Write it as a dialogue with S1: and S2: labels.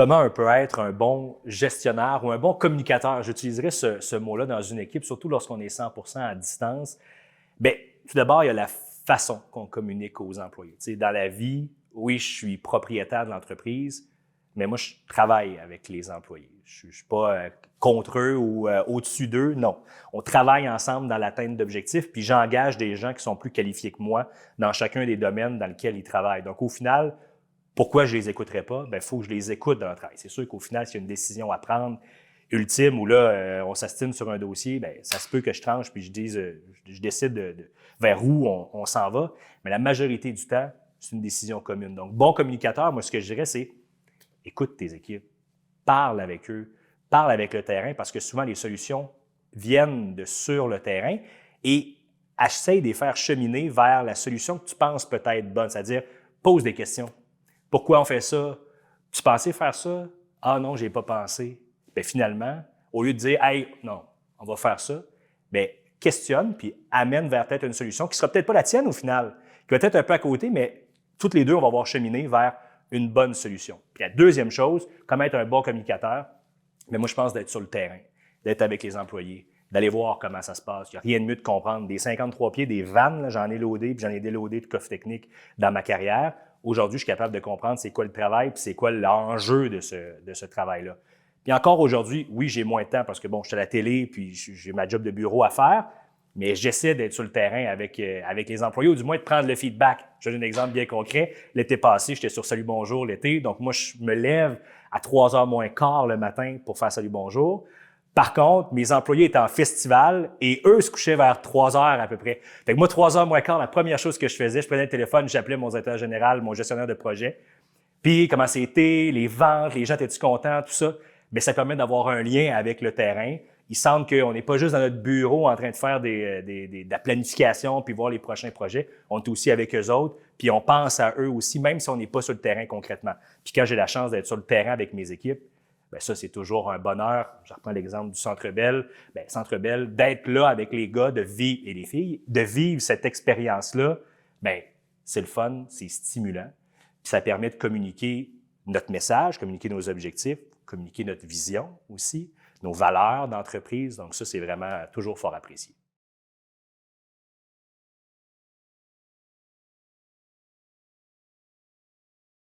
S1: comment on peut être un bon gestionnaire ou un bon communicateur. J'utiliserai ce mot-là dans une équipe, surtout lorsqu'on est 100% à distance. Bien, tout d'abord, il y a la façon qu'on communique aux employés. Tu sais, dans la vie, oui, je suis propriétaire de l'entreprise, mais moi, je travaille avec les employés. Je ne suis pas contre eux ou au-dessus d'eux, non. On travaille ensemble dans l'atteinte d'objectifs, puis j'engage des gens qui sont plus qualifiés que moi dans chacun des domaines dans lesquels ils travaillent. Donc, au final, pourquoi je les écouterais pas? Bien, il faut que je les écoute dans le travail. C'est sûr qu'au final, s'il y a une décision à prendre ultime où là, on s'astine sur un dossier, bien, ça se peut que je tranche puis je dise, je décide vers où on s'en va. Mais la majorité du temps, c'est une décision commune. Donc, bon communicateur, moi, ce que je dirais, c'est écoute tes équipes, parle avec eux, parle avec le terrain parce que souvent, les solutions viennent de sur le terrain et essaye de les faire cheminer vers la solution que tu penses peut-être bonne, c'est-à-dire pose des questions. Pourquoi on fait ça? Tu pensais faire ça? Ah non, je n'y ai pas pensé. Bien, finalement, au lieu de dire, hey, non, on va faire ça, bien, questionne puis amène vers peut-être une solution qui ne sera peut-être pas la tienne au final, qui va être un peu à côté, mais toutes les deux, on va avoir cheminé vers une bonne solution. Puis la deuxième chose, comment être un bon communicateur, bien, moi, je pense d'être sur le terrain, d'être avec les employés, d'aller voir comment ça se passe. Il n'y a rien de mieux de comprendre. Des 53 pieds, des vannes, j'en ai loadé, puis j'en ai déloadé de coffres techniques dans ma carrière. Aujourd'hui, je suis capable de comprendre c'est quoi le travail, puis c'est quoi l'enjeu de ce travail-là. Puis encore aujourd'hui, oui, j'ai moins de temps parce que, bon, je suis à la télé, puis j'ai ma job de bureau à faire, mais j'essaie d'être sur le terrain avec les employés, ou du moins de prendre le feedback. Je donne un exemple bien concret. L'été passé, j'étais sur Salut Bonjour l'été, donc moi, je me lève à 3h moins quart le matin pour faire Salut Bonjour. Par contre, mes employés étaient en festival et eux se couchaient vers 3 heures à peu près. Fait que moi, 3 heures moins quart, la première chose que je faisais, je prenais le téléphone, j'appelais mon directeur général, mon gestionnaire de projet. Puis, comment c'était, les ventes, les gens étaient-ils contents, tout ça. Bien, ça permet d'avoir un lien avec le terrain. Il semble qu'on n'est pas juste dans notre bureau en train de faire de la planification puis voir les prochains projets. On est aussi avec eux autres, puis on pense à eux aussi, même si on n'est pas sur le terrain concrètement. Puis quand j'ai la chance d'être sur le terrain avec mes équipes, bien, ça, c'est toujours un bonheur. Je reprends l'exemple du Centre Bell. Bien, Centre Bell, d'être là avec les gars de vie et les filles, de vivre cette expérience-là, bien, c'est le fun, c'est stimulant. Puis ça permet de communiquer notre message, communiquer nos objectifs, communiquer notre vision aussi, nos valeurs d'entreprise. Donc ça, c'est vraiment toujours fort apprécié.